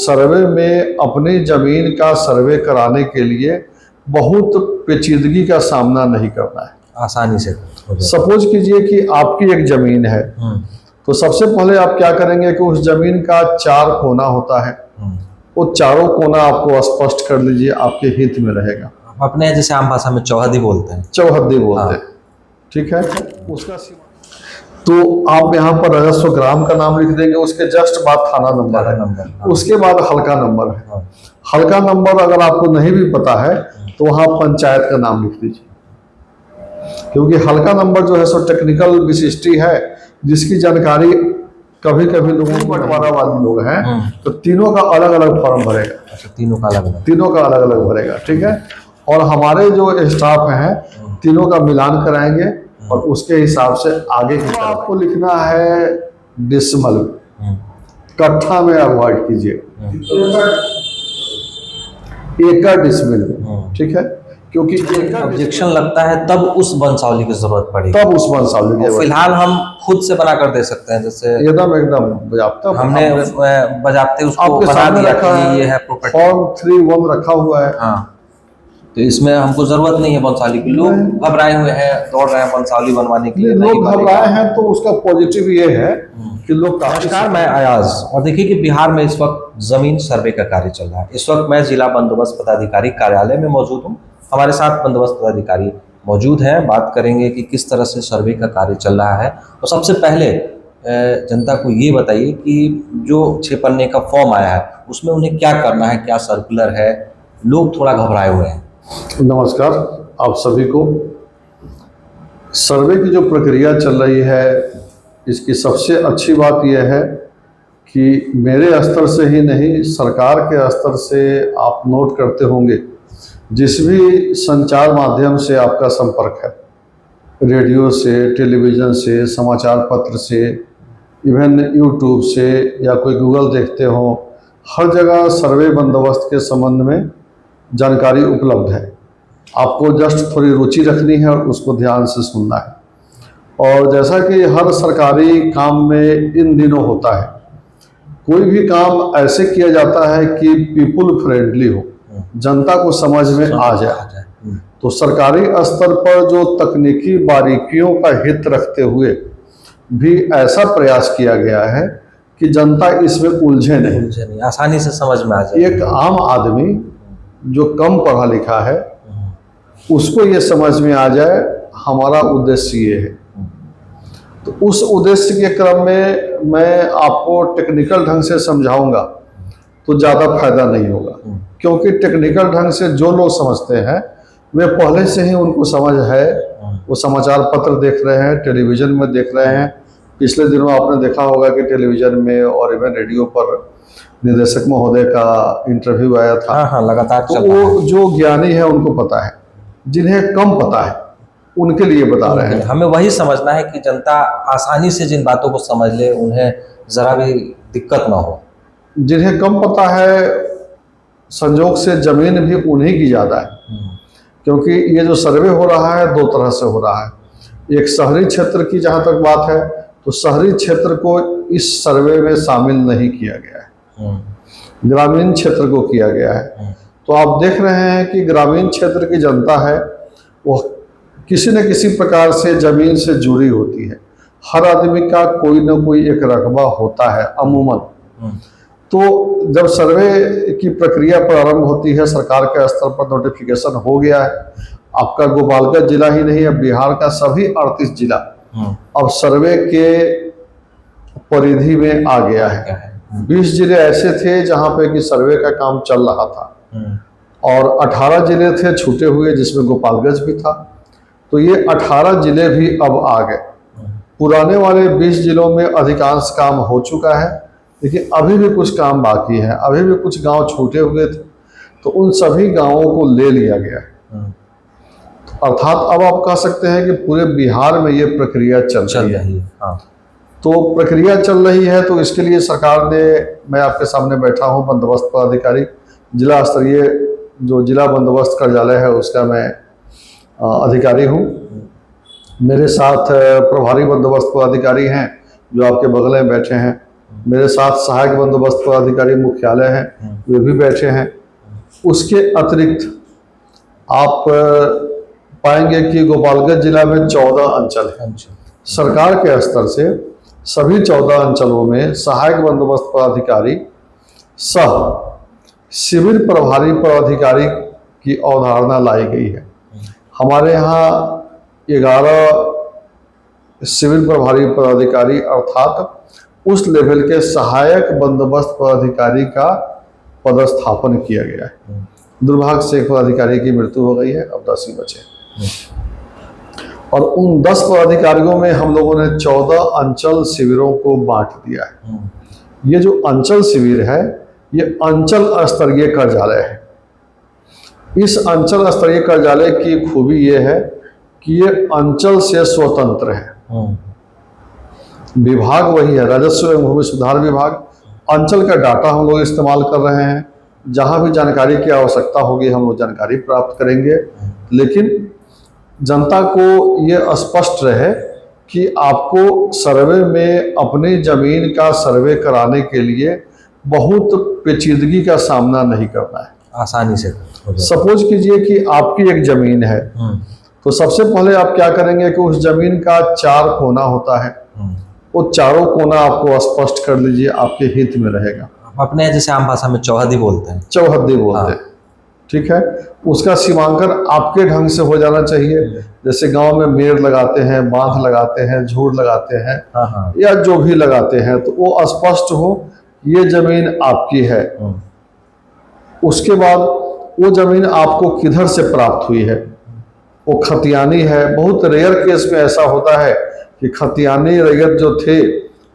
सर्वे में अपनी ज़मीन का सर्वे कराने के लिए बहुत पेचीदगी का सामना नहीं करना है, आसानी से। सपोज कीजिए कि आपकी एक ज़मीन है, तो सबसे पहले आप क्या करेंगे कि उस ज़मीन का 4 कोना होता है, वो चारों कोना आपको स्पष्ट कर लीजिए, आपके हित में रहेगा। अपने जैसे आम भाषा में चौहद्दी बोलते हैं। चौहद्दी बोलते हैं, ठीक है। उसका तो आप यहाँ पर राजस्व ग्राम का नाम लिख देंगे, उसके जस्ट बाद थाना नंबर है, उसके बाद हल्का नंबर है। हल्का नंबर अगर आपको नहीं भी पता है तो वहाँ पंचायत का नाम लिख दीजिए, क्योंकि हल्का नंबर जो है सो टेक्निकल विशिष्टि है, जिसकी जानकारी कभी कभी लोगों को बंटवारा वाले लोग हैं तो तीनों का अलग अलग फॉर्म भरेगा। अच्छा, तीनों का अलग अलग भरेगा, ठीक है। और हमारे जो स्टाफ हैं तीनों का मिलान कराएंगे और उसके हिसाब से आगे की तरफ आपको लिखना है डिसमल, कट्ठा में अवॉइड कीजिए, एकड़ डिसमिल, ठीक है। क्योंकि ऑब्जेक्शन लगता है तब उस वंशावली की जरूरत पड़ेगी, तब उस वंशावली की। फिलहाल हम खुद से बना कर दे सकते हैं, जैसे एकदम बजाबता हमने बजाबते उसको बना दिया कि ये है प्रॉपर्टी। फॉर्म 3(1) रखा हुआ है। हाँ, तो इसमें हमको जरूरत नहीं है वंशावली की। लोग घबराए हुए हैं, दौड़ रहे हैं वंशावली बनवाने के लिए। लोग घबराए हैं तो उसका पॉजिटिव ये है कि लोग। नमस्कार, मैं अयाज, और देखिए कि बिहार में इस वक्त जमीन सर्वे का कार्य चल रहा है। इस वक्त मैं जिला बंदोबस्त पदाधिकारी कार्यालय में मौजूद हूँ। हमारे साथ बंदोबस्त पदाधिकारी मौजूद हैं। बात करेंगे कि किस तरह से सर्वे का कार्य चल रहा है। तो सबसे पहले जनता को ये बताइए कि जो 6 पन्ने का फॉर्म आया है उसमें उन्हें क्या करना है, क्या सर्कुलर है? लोग थोड़ा घबराए हुए हैं। नमस्कार आप सभी को। सर्वे की जो प्रक्रिया चल रही है, इसकी सबसे अच्छी बात यह है कि मेरे स्तर से ही नहीं, सरकार के स्तर से आप नोट करते होंगे, जिस भी संचार माध्यम से आपका संपर्क है, रेडियो से, टेलीविज़न से, समाचार पत्र से, इवन यूट्यूब से, या कोई गूगल देखते हो, हर जगह सर्वे बंदोबस्त के संबंध में जानकारी उपलब्ध है। आपको जस्ट थोड़ी रुचि रखनी है और उसको ध्यान से सुनना है। और जैसा कि हर सरकारी काम में इन दिनों होता है, कोई भी काम ऐसे किया जाता है कि पीपुल फ्रेंडली हो, जनता को समझ में आ जाए। तो सरकारी स्तर पर जो तकनीकी बारीकियों का हित रखते हुए भी ऐसा प्रयास किया गया है कि जनता इसमें उलझे नहीं, आसानी से समझ में आ जाए। एक आम आदमी जो कम पढ़ा लिखा है उसको ये समझ में आ जाए, हमारा उद्देश्य ये है। तो उस उद्देश्य के क्रम में मैं आपको टेक्निकल ढंग से समझाऊंगा तो ज़्यादा फायदा नहीं होगा, क्योंकि टेक्निकल ढंग से जो लोग समझते हैं वे पहले से ही उनको समझ है। वो समाचार पत्र देख रहे हैं, टेलीविज़न में देख रहे हैं। पिछले दिनों आपने देखा होगा कि टेलीविज़न में और इवन रेडियो पर निदेशक महोदय का इंटरव्यू आया था। हाँ, लगातार तो वो जो ज्ञानी है उनको पता है, जिन्हें कम पता है उनके लिए बता रहे हैं। हमें वही समझना है कि जनता आसानी से जिन बातों को समझ ले, उन्हें ज़रा भी दिक्कत ना हो। जिन्हें कम पता है, संजोग से ज़मीन भी उन्हीं की ज़्यादा है, क्योंकि ये जो सर्वे हो रहा है 2 तरह से हो रहा है। एक शहरी क्षेत्र की जहाँ तक बात है तो शहरी क्षेत्र को इस सर्वे में शामिल नहीं किया गया है, ग्रामीण क्षेत्र को किया गया है। तो आप देख रहे हैं कि ग्रामीण क्षेत्र की जनता है वो किसी न किसी प्रकार से ज़मीन से जुड़ी होती है। हर आदमी का कोई न कोई एक रकबा होता है अमूमन। तो जब सर्वे की प्रक्रिया प्रारंभ होती है, सरकार के स्तर पर नोटिफिकेशन हो गया है। आपका गोपालगंज जिला ही नहीं, अब बिहार का सभी 38 जिला अब सर्वे के परिधि में आ गया है। 20 जिले ऐसे थे जहाँ पे कि सर्वे का काम चल रहा था, और 18 जिले थे छूटे हुए, जिसमें गोपालगंज भी था। तो ये 18 जिले भी अब आ गए। पुराने वाले 20 जिलों में अधिकांश काम हो चुका है, लेकिन अभी भी कुछ काम बाकी है, अभी भी कुछ गांव छूटे हुए थे, तो उन सभी गांवों को ले लिया गया है। अर्थात अब आप कह सकते हैं कि पूरे बिहार में ये प्रक्रिया चल रही है। हाँ। तो प्रक्रिया चल रही है, तो इसके लिए सरकार ने, मैं आपके सामने बैठा हूँ बंदोबस्त पदाधिकारी, जिला स्तरीय जो जिला बंदोबस्त कार्यालय है उसका मैं अधिकारी हूँ। मेरे साथ प्रभारी बंदोबस्त पदाधिकारी हैं जो आपके बगल में बैठे हैं, मेरे साथ सहायक बंदोबस्त पदाधिकारी मुख्यालय हैं, वे भी बैठे हैं। उसके अतिरिक्त आप पाएंगे कि गोपालगंज जिला में 14 अंचल है। सरकार के स्तर से सभी 14 अंचलों में सहायक बंदोबस्त पदाधिकारी सह शिविर प्रभारी पदाधिकारी की अवधारणा लाई गई है। हमारे यहाँ 11 शिविर प्रभारी पदाधिकारी अर्थात उस लेवल के सहायक बंदोबस्त पदाधिकारी का पदस्थापन किया गया है। दुर्भाग्य से एक पदाधिकारी की मृत्यु हो गई है, अब 10 ही बचे। और उन 10 पदाधिकारियों में हम लोगों ने 14 अंचल शिविरों को बांट दिया है। ये जो अंचल शिविर है ये अंचल स्तरीय कार्यालय है। इस अंचल स्तरीय कार्यालय की खूबी ये है कि ये अंचल से स्वतंत्र है। विभाग वही है, राजस्व एवं भूमि सुधार विभाग। अंचल का डाटा हम लोग इस्तेमाल कर रहे हैं, जहां भी जानकारी की आवश्यकता होगी हम लोग जानकारी प्राप्त करेंगे। लेकिन जनता को ये स्पष्ट रहे कि आपको सर्वे में अपनी जमीन का सर्वे कराने के लिए बहुत पेचीदगी का सामना नहीं करना है, आसानी से। सपोज कीजिए कि आपकी एक जमीन है, तो सबसे पहले आप क्या करेंगे कि उस जमीन का 4 कोना होता है, वो चारों कोना आपको स्पष्ट कर लीजिए, आपके हित में रहेगा। अपने जैसे आम भाषा में चौहद्दी बोलते हैं। चौहद्दी बोलते हैं, ठीक है। उसका सीमांकन आपके ढंग से हो जाना चाहिए। जैसे गांव में मेड़ लगाते हैं, बांध लगाते हैं, झूड़ लगाते हैं, या जो भी लगाते हैं, तो वो स्पष्ट हो ये जमीन आपकी है। उसके बाद वो जमीन आपको किधर से प्राप्त हुई है, वो खतियानी है। बहुत रेयर केस में ऐसा होता है कि खतियानी रैयत जो थे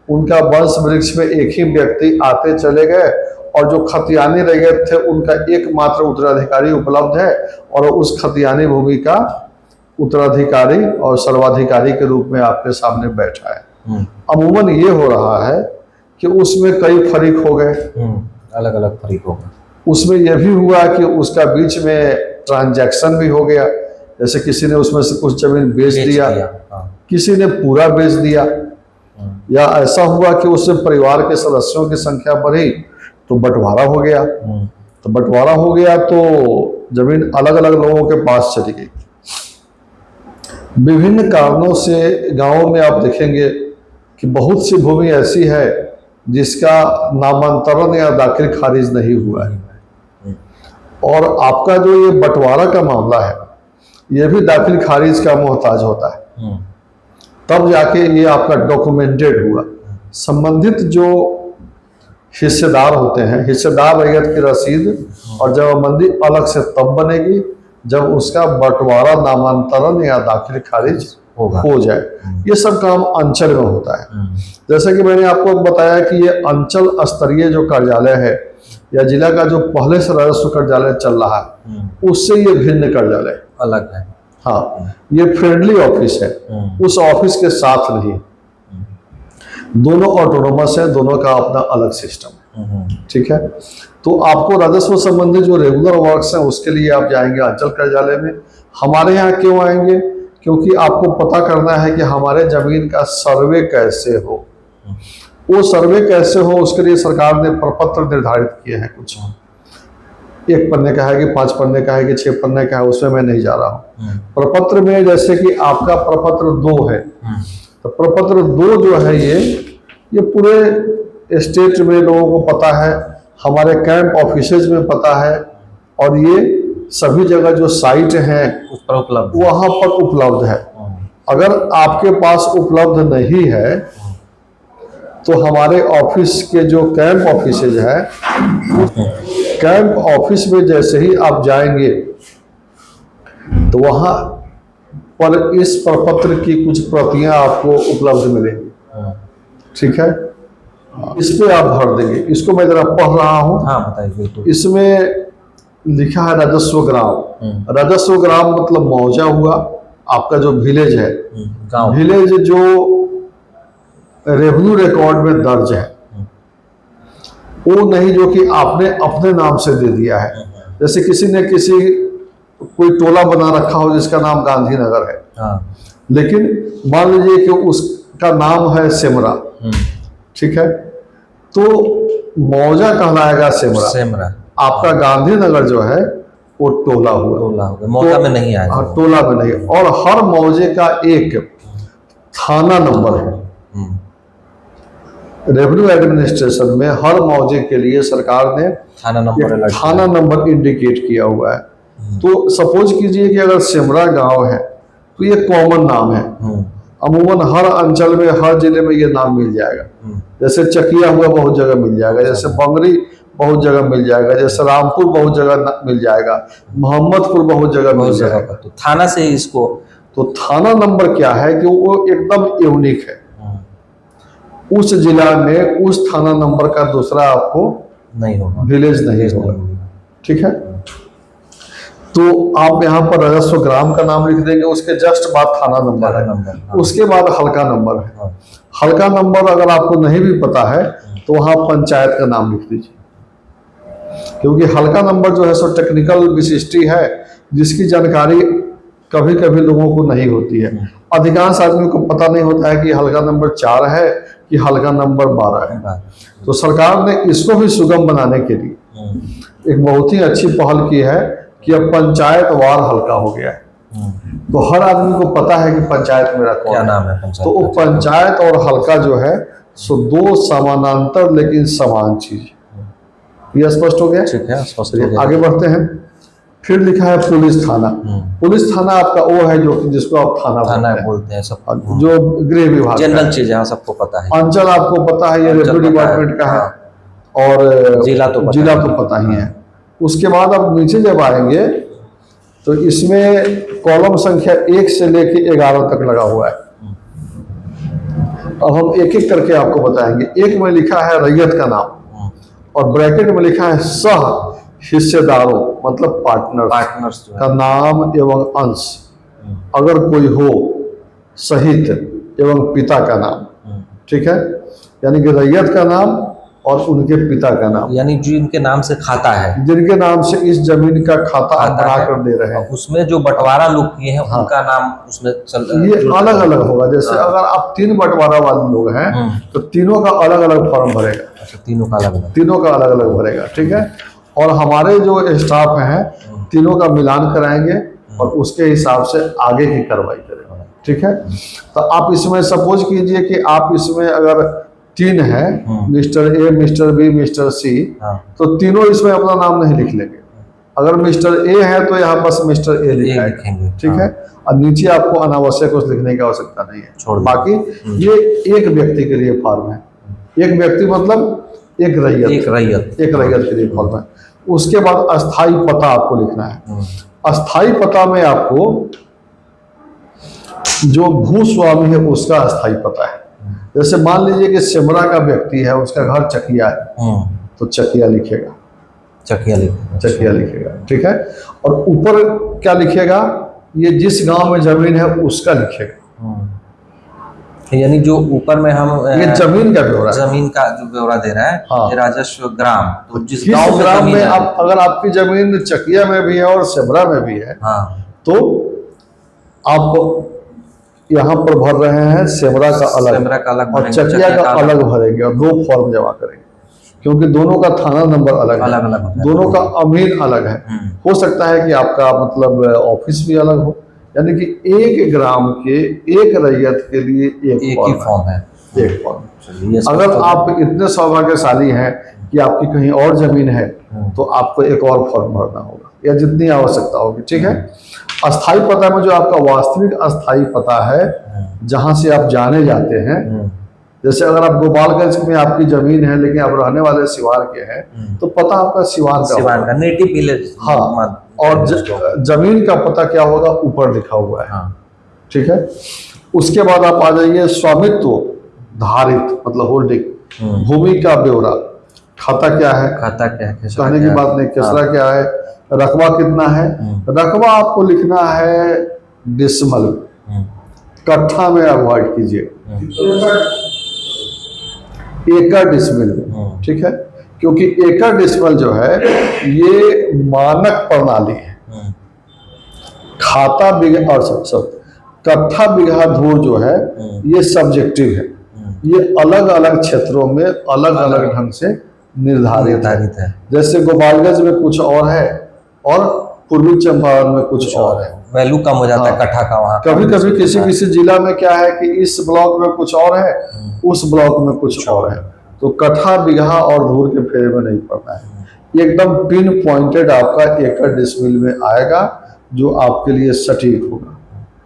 उनका वंश वृक्ष में एक ही व्यक्ति आते चले गए, और जो खतियानी रैयत थे उनका एकमात्र उत्तराधिकारी उपलब्ध है, और उस खतियानी भूमि का उत्तराधिकारी और सर्वाधिकारी के रूप में आपके सामने बैठा है। अमूमन ये हो रहा है कि उसमें कई फरीक हो गए, अलग अलग फरीक हो गए। उसमें यह भी हुआ कि उसका बीच में ट्रांजैक्शन भी हो गया। जैसे किसी ने उसमें से कुछ जमीन बेच दिया, किसी ने पूरा बेच दिया, या ऐसा हुआ कि उससे परिवार के सदस्यों की संख्या बढ़ी तो बंटवारा हो गया। तो बंटवारा हो गया तो जमीन अलग अलग लोगों के पास चली गई। विभिन्न कारणों से गांवों में आप देखेंगे कि बहुत सी भूमि ऐसी है जिसका नामांतरण या दाखिल खारिज नहीं हुआ है, और आपका जो ये बंटवारा का मामला है ये भी दाखिल खारिज का मोहताज होता है, तब जाके ये आपका डॉक्यूमेंटेड हुआ। संबंधित जो हिस्सेदार होते हैं, हिस्सेदार रैयत की रसीद और जमाबंदी अलग से तब बनेगी जब उसका बंटवारा नामांतरण या दाखिल खारिज हो जाए। ये सब काम अंचल में होता है। जैसे कि मैंने आपको बताया कि ये अंचल स्तरीय जो कार्यालय है या जिला का जो पहले से राजस्व कार्यालय चल रहा है उससे ये भिन्न कार्यालय अलग है। हाँ, ये फ्रेंडली ऑफिस है, उस ऑफिस के साथ नहीं। दोनों ऑटोनोमस है, दोनों का अपना अलग सिस्टम है, ठीक है। तो आपको राजस्व संबंधी जो रेगुलर वर्क्स हैं उसके लिए आप जाएंगे अंचल कार्यालय में। हमारे यहाँ क्यों आएंगे? क्योंकि आपको पता करना है कि हमारे जमीन का सर्वे कैसे हो। वो सर्वे कैसे हो उसके लिए सरकार ने प्रपत्र निर्धारित किए हैं। कुछ 1 पन्ने का है कि 5 पन्ने का है कि 6 पन्ने का है, उसमें मैं नहीं जा रहा हूँ। प्रपत्र में जैसे कि आपका प्रपत्र 2 है, तो प्रपत्र 2 जो है ये पूरे स्टेट में लोगों को पता है, हमारे कैंप ऑफिसेज में पता है, और ये सभी जगह जो साइट हैं उस पर उपलब्ध, वहाँ पर उपलब्ध है। अगर आपके पास उपलब्ध नहीं है तो हमारे ऑफिस के जो कैंप ऑफिसेज है, कैंप ऑफिस में जैसे ही आप जाएंगे तो वहाँ पर इस प्रपत्र की कुछ प्रतियां आपको उपलब्ध मिलेंगी, ठीक है। इस पे आप भर देंगे। इसको मैं जरा पढ़ रहा हूँ। हाँ बताइए। इसमें लिखा है राजस्व ग्राम। राजस्व ग्राम मतलब मौजा हुआ, आपका जो विलेज है, विलेज जो रेवेन्यू रिकॉर्ड में दर्ज है, वो नहीं जो कि आपने अपने नाम से दे दिया है। जैसे किसी ने कोई टोला बना रखा हो जिसका नाम गांधीनगर है, लेकिन मान लीजिए कि उसका नाम है सिमरा, ठीक है। तो मौजा कहलाएगा सेमरा। सेमरा आपका गांधीनगर जो है वो टोला हुआ। टोला हो गया, मौजा में नहीं आया। हाँ, टोला में नहीं। और हर मौजे का एक थाना नंबर है। रेवेन्यू एडमिनिस्ट्रेशन में हर मौजे के लिए सरकार ने थाना नंबर अलग थाना नंबर इंडिकेट किया हुआ है। तो सपोज कीजिए कि अगर सेमरा गांव है तो ये कॉमन नाम है। अमूमन हर अंचल में, हर जिले में ये नाम मिल जाएगा। जैसे चकिया हुआ बहुत जगह मिल जाएगा, जैसे बंगरी बहुत जगह मिल जाएगा, जैसे रामपुर बहुत जगह मिल जाएगा, मोहम्मदपुर बहुत जगह मिल जाएगा। तो थाना से इसको, तो थाना नंबर क्या है कि वो एकदम यूनिक है। उस जिला में उस थाना नंबर का दूसरा आपको नहीं होगा, विलेज नहीं होगा। ठीक है। तो आप यहाँ पर राजस्व ग्राम का नाम लिख देंगे, उसके जस्ट बाद थाना नंबर है। हाँ। उसके बाद हल्का नंबर है। हाँ। हल्का नंबर अगर आपको नहीं भी पता है तो वहां पंचायत का नाम लिख दीजिए, क्योंकि हल्का नंबर जो है सो टेक्निकल विशिष्टि है जिसकी जानकारी कभी कभी लोगों को नहीं होती है। अधिकांश आदमी को पता नहीं होता है कि हल्का नंबर 4 है कि हल्का नंबर 12 है। तो सरकार ने इसको भी सुगम बनाने के लिए एक बहुत ही अच्छी पहल की है कि अब पंचायत वार हल्का हो गया है। तो हर आदमी को पता है कि पंचायत मेरा कौन क्या है। नाम है पंचायत। तो वो पंचायत और हल्का जो है सो दो समानांतर लेकिन समान चीज। ये स्पष्ट हो गया। ठीक है, स्पष्ट हो गया। आगे बढ़ते हैं। फिर लिखा है पुलिस थाना। पुलिस थाना आपका वो है जो जिसको आप थाना बोलते हैं सब, जो गृह विभाग जनरल चीज है, सबको पता है। अंचल आपको पता है, ये रेवेन्यू डिपार्टमेंट का है। और जिला तो पता ही है। उसके बाद आप नीचे जब आएंगे तो इसमें कॉलम संख्या 1 से लेके 11 तक लगा हुआ है। अब हम एक एक करके आपको बताएंगे। एक में लिखा है रैयत का नाम और ब्रैकेट में लिखा है सह हिस्सेदारों मतलब पार्टनर्स का नाम एवं अंश अगर कोई हो सहित एवं पिता का नाम। ठीक है, यानी कि रैयत का नाम और उनके पिता का नाम, यानी जिनके नाम से खाता है, जिनके नाम से इस जमीन का खाता बना कर दे रहे हैं। उसमें जो बंटवारा लोग किए हैं उनका नाम उसमें ये अलग अलग होगा। जैसे अगर आप 3 बंटवारा वाले लोग हैं तो तीनों का अलग अलग फॉर्म भरेगा। अच्छा, तीनों का अलग अलग भरेगा। ठीक है। और हमारे जो स्टाफ हैं तीनों का मिलान कराएंगे और उसके हिसाब से आगे की कार्रवाई करेंगे। ठीक है। तो आप इसमें सपोज कीजिए कि आप इसमें अगर 3 है, mister A, mister B, mister C, तो तीनों इसमें अपना नाम नहीं लिख लेंगे। अगर मिस्टर ए है तो यहाँ बस मिस्टर ए लिखेंगे। ठीक है। और नीचे आपको अनावश्यक कुछ लिखने की आवश्यकता नहीं है। बाकी ये एक व्यक्ति के लिए फॉर्म है। एक व्यक्ति मतलब एक रैयत के लिए फॉर्म है। उसके बाद अस्थाई पता आपको लिखना है। अस्थाई पता में आपको जो भूस्वामी है उसका अस्थाई पता है। जैसे मान लीजिए कि सेमरा का व्यक्ति है, उसका घर चकिया है तो चकिया लिखेगा। ठीक है। और ऊपर क्या लिखेगा, ये जिस गांव में जमीन है उसका लिखेगा। यानी जो ऊपर में हम ये जमीन का ब्यौरा, जमीन का जो ब्यौरा दे रहा है। हाँ। ये राजस्व ग्राम, तो जिस गांव में आप अगर आपकी जमीन चकिया में भी है और सेमरा में भी है, हाँ। तो आप यहाँ पर भर रहे हैं सेमरा का अलग और चकिया का अलग भरेंगे और 2 फॉर्म जमा करेंगे, क्योंकि दोनों का थाना नंबर अलग है, दोनों का अमीन अलग है। हो सकता है कि आपका मतलब ऑफिस भी अलग हो, यानी कि एक ग्राम के एक रैयत के लिए एक ही फॉर्म है। एक फॉर्म। अगर आप इतने सौभाग्यशाली हैं कि आपकी कहीं और जमीन है तो आपको एक और फॉर्म भरना होगा या जितनी आवश्यकता होगी। ठीक है। अस्थाई पता में जो आपका वास्तविक अस्थाई पता है जहां से आप जाने जाते हैं, जैसे अगर आप गोपालगंज में आपकी जमीन है लेकिन आप रहने वाले सिवान के हैं तो पता आपका सिवान का नेटिव विलेज। हाँ। और जमीन का पता क्या होगा, ऊपर लिखा हुआ है। हाँ। ठीक है। उसके बाद आप आ जाइए स्वामित्व धारित मतलब होल्डिंग, भूमि का ब्यौरा, खाता क्या है, कहने की बात नहीं, किसरा क्या है, रकबा कितना है। रकबा आपको लिखना है डिसमल, कट्ठा में अवॉइड कीजिए, एकड़ डिसमिल। ठीक है। क्योंकि एकड़ डिसमिल जो है ये मानक प्रणाली है। खाता बीघा और सब कट्ठा बीघा धूर जो है ये सब्जेक्टिव है। ये अलग अलग क्षेत्रों में अलग अलग ढंग से निर्धारित है। जैसे गोपालगंज में कुछ और है और पूर्वी चंपारण में कुछ और है, वैल्यू कम हो जाता है कट्ठा का वहाँ। कभी कभी किसी जिला में क्या है कि इस ब्लॉक में कुछ और है, उस ब्लॉक में कुछ और है, तो कट्ठा बीघा और धूर के फेरे में नहीं पड़ना है। एकदम पिन पॉइंटेड आपका एकड़ डिसमिल में आएगा जो आपके लिए सटीक होगा।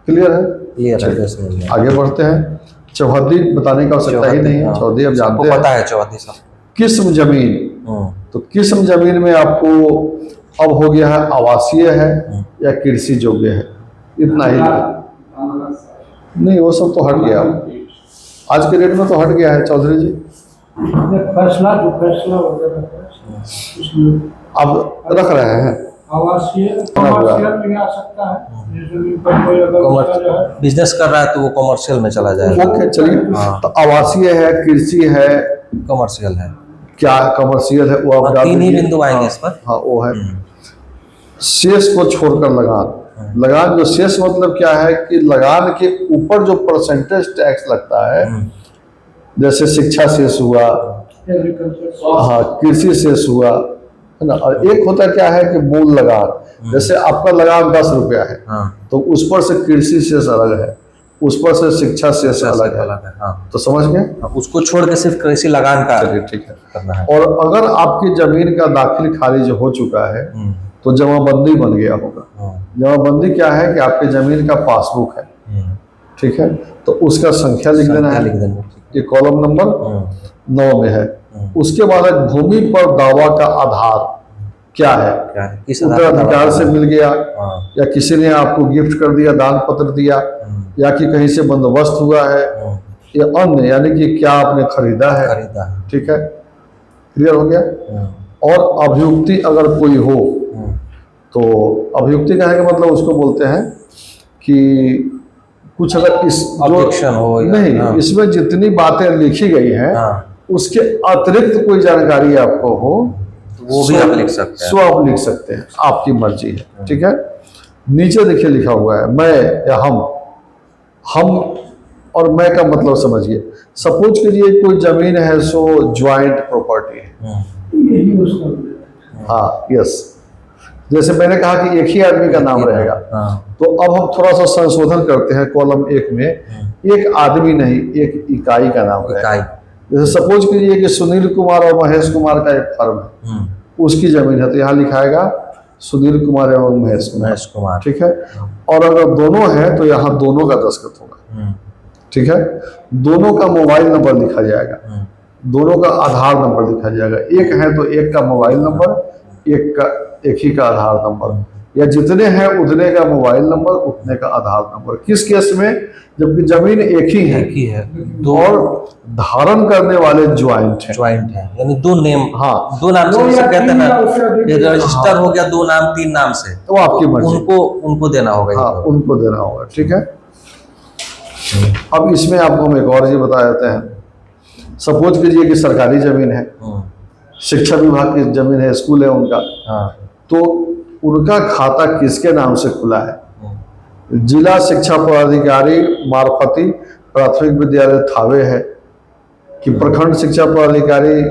क्लियर है? क्लियर। आगे बढ़ते हैं। चौहद्दी बताने का आवश्यकता ही नहीं है, चौहद्दी अब जानते हैं। पता है चौहद्दी साहब। किस्म जमीन, तो किस्म जमीन में आपको अब हो गया है आवासीय है या कृषि योग्य है, इतना ही। नहीं वो सब तो हट गया, आज के डेट में तो हट गया है चौधरी जी। फैसला अब रख रहे हैं आवासीय में आ सकता है, जमीन पर कोई अगर उसका जो है बिजनेस कर रहा है तो वो कमर्शियल में चला जाएगा। ओके चलिए, तो आवासीय है, कृषि है, कमर्शियल है, क्या कमर्शियल है वो आप तीन ही बिंदु आएंगे इस पर। हाँ वो है। शेष को छोड़कर लगान, लगान जो शेष मतलब क्या है कि लगान के ऊपर जो परसेंटेज टैक्स लगता है, जैसे शिक्षा शेष हुआ, हाँ कृषि शेष हुआ है ना, और एक होता क्या है कि मूल लगान, जैसे आपका लगान 10 रुपया है तो उस पर से कृषि शेष अलग है, उस पर से शिक्षा शेष अलग है, तो समझ गए? उसको छोड़ के सिर्फ कृषि लगान का ठीक है करना है। और अगर आपकी जमीन का दाखिल खारिज हो चुका है तो जमाबंदी बन गया होगा। जमाबंदी क्या है कि आपकी जमीन का पासबुक है, ठीक है, तो उसका संख्या लिख देना है, ये कॉलम नंबर 9 में है। उसके बाद भूमि पर दावा का आधार क्या है, उत्तराधिकार से मिल गया या किसी ने आपको गिफ्ट कर दिया, दान पत्र दिया, या कि कहीं से बंदोबस्त हुआ है, या अन्य यानी कि क्या आपने खरीदा है, ठीक है, क्लियर हो गया। और अभियुक्ति अगर कोई हो तो अभियुक्ति कहने का मतलब उसको बोलते हैं कि कुछ अगर इस ऑब्जेक्शन हो नहीं, इसमें जितनी बातें लिखी गई हैं उसके अतिरिक्त कोई जानकारी आपको हो वो भी आप लिख सकते हैं, सो आप लिख सकते हैं, आपकी मर्जी है, ठीक है। नीचे देखिए लिखा हुआ है मैं या हम और मैं का मतलब समझिए। सपोज कीजिए कोई जमीन है सो ज्वाइंट प्रॉपर्टी है, हाँ यस, जैसे मैंने कहा कि एक ही आदमी का नाम रहेगा, तो अब हम थोड़ा सा संशोधन करते हैं कॉलम 1 में, एक आदमी नहीं एक इकाई का नाम रहेगा। जैसे सपोज कीजिए कि सुनील कुमार और महेश कुमार का एक फर्म है, उसकी जमीन है तो यहाँ लिखाएगा सुनील कुमार एवं महेश कुमार, ठीक है। और अगर दोनों हैं तो यहाँ दोनों का दस्तखत होगा, ठीक है। दोनों का मोबाइल नंबर लिखा जाएगा, दोनों का आधार नंबर लिखा जाएगा, एक है तो एक का मोबाइल नंबर, एक ही का आधार नंबर, या जितने हैं उतने का मोबाइल नंबर, उतने का आधार नंबर। किस केस में? जबकि जमीन एक ही है और धारण करने वाले ज्वाइंट हैं, यानी दो नेम, हाँ दो नाम से जैसे कहते हैं ना, रजिस्टर हो गया 2 नाम 3 नाम से, तो आपकी मर्जी, उनको देना होगा, हाँ उनको देना होगा, ठीक है। अब इसमें आपको हम एक और चीज बता देते हैं। सपोज कीजिए कि सरकारी जमीन है, शिक्षा विभाग की जमीन है, स्कूल है उनका, तो उनका खाता किसके नाम से खुला है? जिला शिक्षा पदाधिकारी मार्फती प्राथमिक विद्यालय थावे है कि प्रखंड शिक्षा पदाधिकारी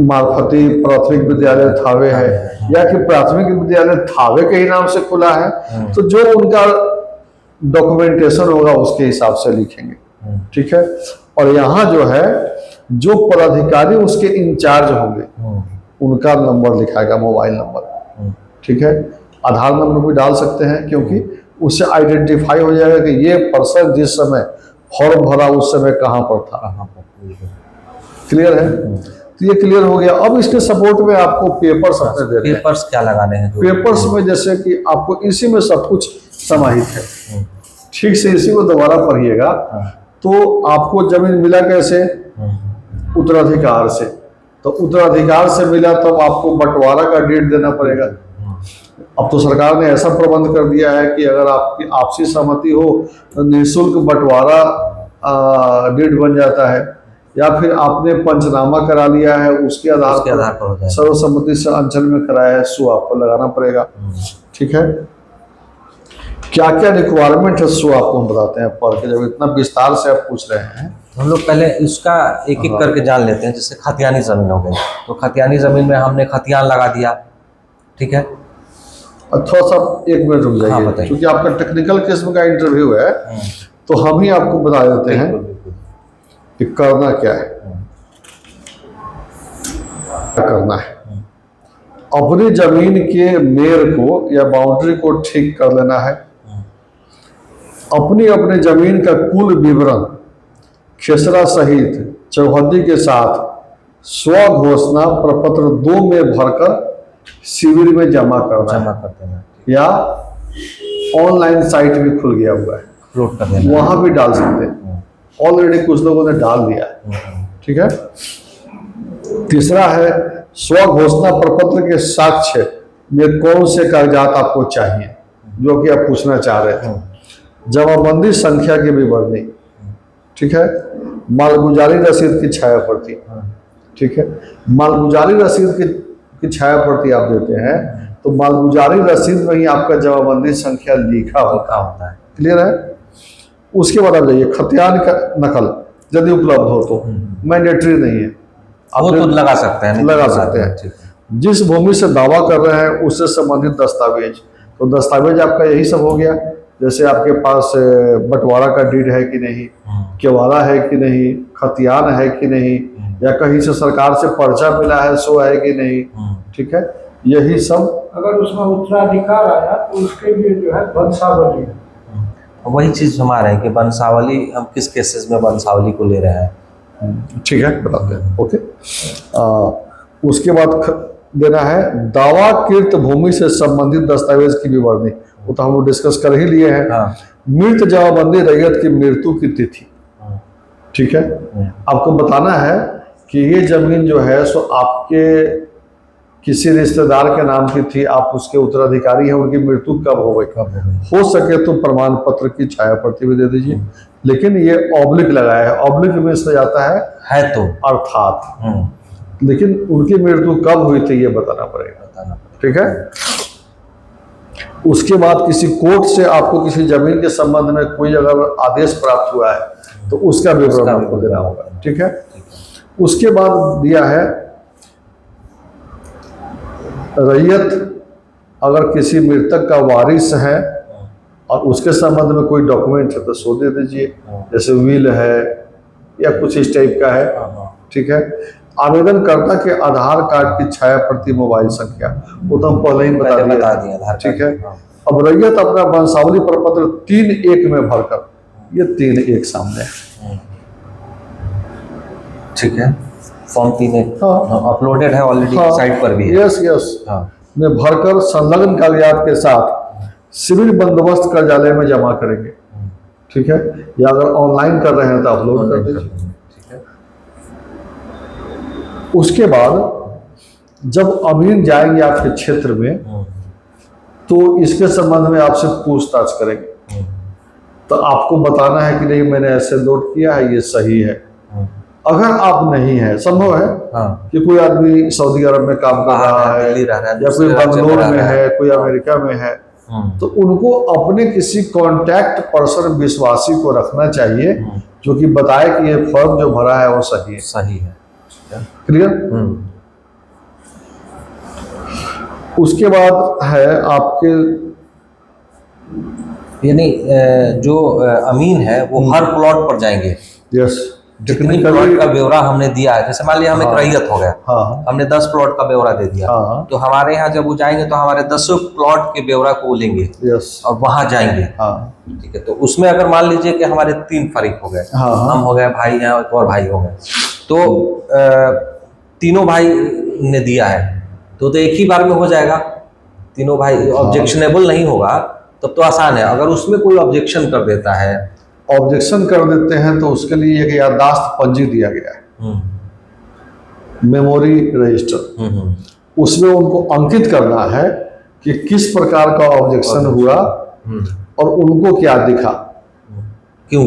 मार्फती प्राथमिक विद्यालय थावे है, या कि प्राथमिक विद्यालय थावे के ही नाम से खुला है, तो जो उनका डॉक्यूमेंटेशन होगा उसके हिसाब से लिखेंगे, ठीक है। और यहाँ जो है जो पदाधिकारी उसके इंचार्ज होंगे उनका नंबर लिखाएगा, मोबाइल नंबर, ठीक है। आधार नंबर भी डाल सकते हैं क्योंकि उससे आइडेंटिफाई हो जाएगा कि ये पर्सन जिस समय फॉर्म भरा उस समय कहाँ पर था। क्लियर है? तो ये क्लियर हो गया। अब इसके सपोर्ट में आपको पेपर्स अपने दे रहे हैं। पेपर्स क्या लगाने हैं? पेपर्स में जैसे कि आपको इसी में सब कुछ समाहित है, ठीक से इसी को दोबारा पढ़िएगा। तो आपको जमीन मिला कैसे? उत्तराधिकार से। तो उत्तराधिकार से मिला तब आपको बंटवारा का डेट देना पड़ेगा। अब तो सरकार ने ऐसा प्रबंध कर दिया है कि अगर आपकी आपसी सहमति हो तो निःशुल्क बंटवारा डेट बन जाता है, या फिर आपने पंचनामा करा लिया है उसके आधार पर सर्वसम्मति से अंचल में कराया है, सो आपको लगाना पड़ेगा, ठीक है। क्या क्या रिक्वायरमेंट है सो आपको हम बताते हैं पढ़ के, जब इतना विस्तार से आप पूछ रहे हैं हम लोग पहले इसका एक एक करके जान लेते हैं। जैसे खतियानी ज़मीन हो गई, तो खतियानी ज़मीन में हमने खतियान लगा दिया, ठीक है। और थोड़ा सा 1 मिनट रुक हाँ, जाइए, बताइए। क्योंकि आपका टेक्निकल किस्म का इंटरव्यू है, तो हम ही आपको बता देते हैं बिल्कुल, बिल्कुल। कि करना क्या है, क्या करना है। अपनी जमीन के मेयर को या बाउंड्री को ठीक कर लेना है। अपनी अपनी जमीन का कुल विवरण खेसरा सहित चौहद्दी के साथ स्व घोषणा प्रपत्र 2 में भरकर शिविर में जमा करना जमा है, कर देना, या ऑनलाइन साइट भी खुल गया हुआ है, अपलोड कर देना। वहां भी डाल सकते हैं। ऑलरेडी कुछ लोगों ने डाल दिया है, ठीक है। तीसरा है स्व घोषणा प्रपत्र के साक्ष्य में कौन से कागजात आपको चाहिए, जो कि आप पूछना चाह रहे थे। जमाबंदी संख्या की विवरणी, ठीक है। मालगुजारी रसीद की छाया प्रति, ठीक है। मालगुजारी रसीद की छाया प्रति आप देते हैं, तो मालगुजारी रसीद में ही आपका जमाबंदी संख्या लिखा होता है। क्लियर है। उसके बाद आप जाइए खतियान का नकल यदि उपलब्ध हो तो, मैंडेटरी नहीं है, वो तो लगा सकते हैं, लगा सकते हैं। ठीक है। जिस भूमि से दावा कर रहे हैं उससे संबंधित दस्तावेज, तो दस्तावेज आपका यही सब हो गया। जैसे आपके पास बंटवारा का डीड है कि नहीं, केवाला है कि नहीं, खतियान है कि नहीं, या कहीं से सरकार से पर्चा मिला है सो है कि नहीं, ठीक है। यही सब अगर उसमें उत्तराधिकार आया तो उसके लिए जो है वंशावली है। वही चीज हम आ रहे हैं कि वंशावली, हम किस केसेस में वंशावली को ले रहे हैं, ठीक है, बताते हैं। ओके। उसके बाद देना है दावाकृत भूमि से संबंधित दस्तावेज की विवरणी, वो तो हम लोग डिस्कस कर ही लिए हैं। हाँ। मृत जमाबंदी रैयत की मृत्यु की तिथि, ठीक है। आपको बताना है कि ये जमीन जो है सो आपके किसी रिश्तेदार के नाम की थी, आप उसके उत्तराधिकारी हैं, उनकी मृत्यु कब हो गई, हो सके तो प्रमाण पत्र की छाया प्रति भी दे दीजिए। लेकिन ये ऑब्लिक लगाया है, ऑब्लिक में से जाता है तो अर्थात, लेकिन उनकी मृत्यु कब हुई थी ये बताना पड़ेगा, ठीक है। उसके बाद किसी कोर्ट से आपको किसी जमीन के संबंध में कोई अगर आदेश प्राप्त हुआ है तो उसका विवरण आपको देना होगा, ठीक है। उसके बाद दिया है रैयत, अगर किसी मृतक का वारिस है और उसके संबंध में कोई डॉक्यूमेंट है तो सो दे दीजिए, जैसे विल है या कुछ इस टाइप का है, ठीक है। आवेदनकर्ता के आधार कार्ड की छाया प्रति मोबाइल संख्या, वो तो हम पहले ही बता दिया, ठीक है। अब रैयत अपना वंशावली प्रपत्र 3-1 में भरकर, ये 3-1 सामने है, ठीक है। फॉर्म 3 अपलोडेड है ऑलरेडी, साइट पर भी है। यस में भरकर संलग्न कागजात के साथ सिविल बंदोबस्त कार्यालय में जमा करेंगे, ठीक है। या अगर ऑनलाइन कर रहे हैं तो अपलोड कर दीजिए, ठीक है। उसके बाद जब अमीन जाएंगे आपके क्षेत्र में तो इसके संबंध में आपसे पूछताछ करेंगे, तो आपको बताना है कि नहीं मैंने ऐसे नोट किया है, ये सही है। अगर आप नहीं है, संभव है कि कोई आदमी सऊदी अरब में काम कर रहा है, या कोई बंगलोर में है, कोई अमेरिका में है, तो उनको अपने किसी कांटेक्ट पर्सन विश्वासी को रखना चाहिए जो कि बताए कि ये फॉर्म जो भरा है वो सही है। क्लियर। उसके बाद है आपके, यानी जो अमीन है वो हर प्लॉट पर जाएंगे। यस, जितनी प्लॉट का ब्यौरा हमने दिया है, जैसे मान लिया हम एक रैयत हो गया, हमने 10 प्लॉट का ब्यौरा दे दिया, तो हमारे यहाँ जब वो जाएंगे तो हमारे 10 प्लॉट के ब्यौरा को लेंगे, यस, और वहां जाएंगे, ठीक है। तो उसमें अगर मान लीजिए कि हमारे 3 फरीक हो गए, हम हो गए, भाई हैं, एक और भाई हो गए, तो तीनों भाई ने दिया है तो एक ही बार में हो जाएगा, तीनों भाई ऑब्जेक्शनेबल नहीं होगा, तब तो आसान है। अगर उसमें कोई ऑब्जेक्शन कर देता है, ऑब्जेक्शन कर देते हैं तो उसके लिए एक याददाश्त पंजी दिया गया है, मेमोरी रजिस्टर, उसमें उनको अंकित करना है कि किस प्रकार का ऑब्जेक्शन हुआ और उनको क्या दिखा, क्यों,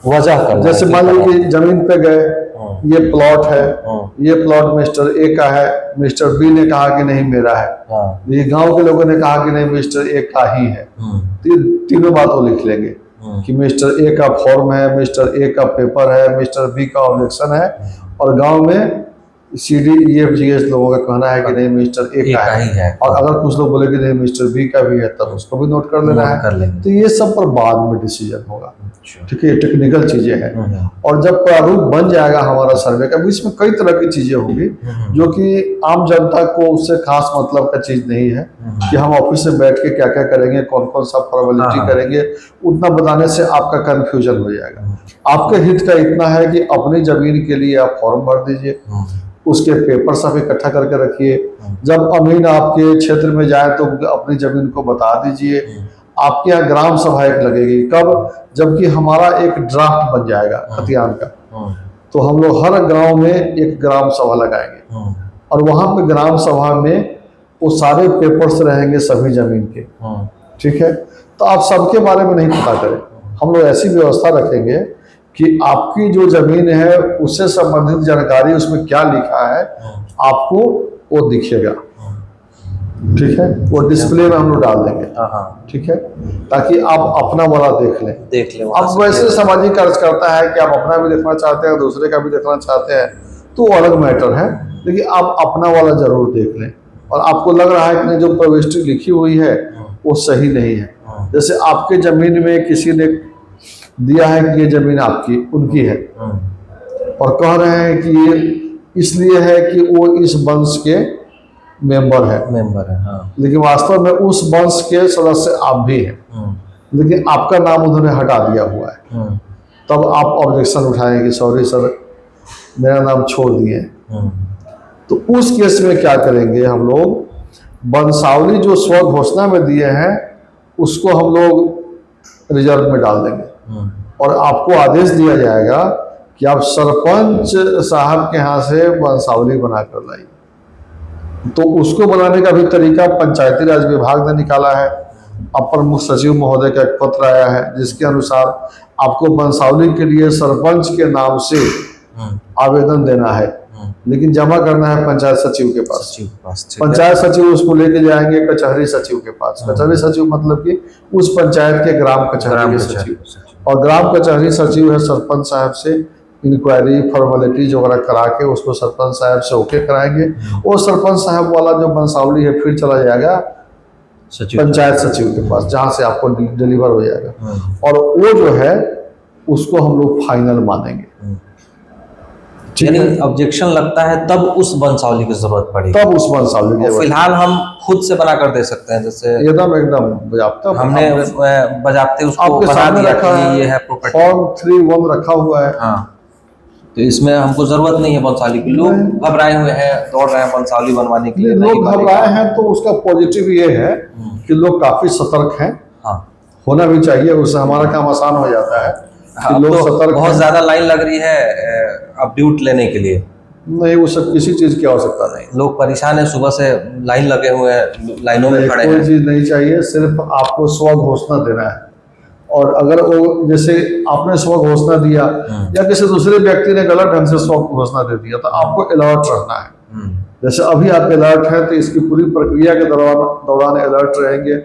वजह करना। जैसे मान लीजिए जमीन पे गए, ये प्लॉट है, ये प्लॉट मिस्टर ए का है, मिस्टर बी ने कहा कि नहीं मेरा है, ये गांव के लोगों ने कहा कि नहीं मिस्टर ए का ही है, तो ये तीनों बात वो लिख लेंगे। कि मिस्टर ए का फॉर्म है, मिस्टर ए का पेपर है, मिस्टर बी का ऑब्जेक्शन है, और गांव में CDEFGH लोगों का कहना है कि नहीं मिस्टर ए का है, और अगर कुछ लोग बोले कि नहीं मिस्टर बी का भी है तब उसको भी नोट कर लेना है। तो ये सब पर बाद में डिसीजन होगा, ठीक है, टेक्निकल चीजें हैं। और जब प्रारूप बन जाएगा हमारा सर्वे का, इसमें कई तरह की चीजें होंगी जो कि आम जनता को उससे खास मतलब का चीज नहीं है कि हम ऑफिस में बैठ के क्या क्या करेंगे, कौन कौन सा फॉर्मेलिटी करेंगे, उतना बताने से आपका कंफ्यूजन हो जाएगा। आपके हित का इतना है कि अपनी जमीन के लिए आप फॉर्म भर दीजिए, उसके पेपर सब इकट्ठा करके रखिए, जब अमीन आपके क्षेत्र में जाए तो अपनी जमीन को बता दीजिए। आपके यहाँ ग्राम सभा एक लगेगी, कब? जबकि हमारा एक ड्राफ्ट बन जाएगा खतियान का, तो हम लोग हर गांव में एक ग्राम सभा लगाएंगे, और वहां पे ग्राम सभा में वो सारे पेपर्स रहेंगे सभी जमीन के, ठीक है। तो आप सबके बारे में नहीं पता करें, हम लोग ऐसी व्यवस्था रखेंगे कि आपकी जो जमीन है उससे संबंधित जानकारी उसमें क्या लिखा है आपको वो दिखेगा, ठीक है, वो डिस्प्ले में हम लोग डाल देंगे, ठीक है, ताकि आप अपना वाला देख लें। अब वैसे सामाजिक कार्यकर्ता है कि आप अपना भी देखना चाहते हैं, दूसरे का भी देखना चाहते हैं, तो अलग मैटर है, लेकिन आप अपना वाला जरूर देख लें। और आपको लग रहा है कि जो प्रविष्टि लिखी हुई है वो सही नहीं है, जैसे आपके जमीन में किसी ने दिया है कि ये जमीन आपकी उनकी है, और कह रहे हैं कि ये इसलिए है कि वो इस वंश के मेंबर है, हाँ। लेकिन वास्तव में उस वंश के सदस्य आप भी हैं, लेकिन आपका नाम उन्होंने हटा दिया हुआ है, तब आप ऑब्जेक्शन उठाएंगे, सॉरी सर मेरा नाम छोड़ दिए। तो उस केस में क्या करेंगे हम लोग, वंशावली जो स्व घोषणा में दिए हैं उसको हम लोग रिजर्व में डाल देंगे, और आपको आदेश दिया जाएगा कि आप सरपंच साहब के यहाँ से वंशावली बनाकर लाइए। तो उसको बनाने का भी तरीका पंचायती राज विभाग ने निकाला है, अपर मुख्य सचिव महोदय का एक पत्र आया है जिसके अनुसार आपको वंशावली के लिए सरपंच के नाम से आवेदन देना है, लेकिन जमा करना है पंचायत सचिव के पास। पंचायत सचिव उसको लेके जाएंगे कचहरी सचिव के पास। कचहरी सचिव मतलब कि उस पंचायत के ग्राम कचहरी के सचिव, और ग्राम कचहरी सचिव है सरपंच साहब से इंक्वायरी फॉर्मेलिटीज वगैरह करा के उसको सरपंच साहब से ओके कराएंगे। वो सरपंच साहब वाला जो वंशावली है फिर चला जाएगा पंचायत सचिव के पास, जहाँ से आपको डिलीवर हो जाएगा, और वो जो है उसको हम लोग फाइनल मानेंगे। यानी ऑब्जेक्शन लगता है तब उस वंशावली की जरूरत पड़ेगी, तब उस वंशावली की। फिलहाल हम खुद से बना कर दे सकते हैं, जैसे एकदम बजाप्ता हमने बजाप्ते उसको बना दिया कि ये है प्रॉपर्टी, फॉर्म 3-1 रखा हुआ है। हाँ, तो इसमें हमको जरूरत नहीं है वंशावली की। लोग घबराए हुए हैं, दौड़ रहे हैं वंशावली बनवाने के लिए। लोग घबराए हैं तो उसका पॉजिटिव ये है कि लोग काफी सतर्क हैं, होना भी चाहिए, उससे हमारा काम आसान हो जाता है। लोग सतर्क, बहुत ज्यादा लाइन लग रही है अपडेट लेने के लिए, नहीं वो सब किसी चीज की आवश्यकता नहीं। लोग परेशान है, सुबह से लाइन लगे हुए हैं, लाइनों में खड़े हैं। कोई चीज नहीं चाहिए, सिर्फ आपको स्व घोषणा देना है। और अगर वो जैसे आपने स्व घोषणा दिया या किसी दूसरे व्यक्ति ने गलत ढंग से स्व घोषणा दे दिया, तो आपको अलर्ट रहना है। जैसे अभी आप अलर्ट हैं तो इसकी पूरी प्रक्रिया के दौरान अलर्ट रहेंगे।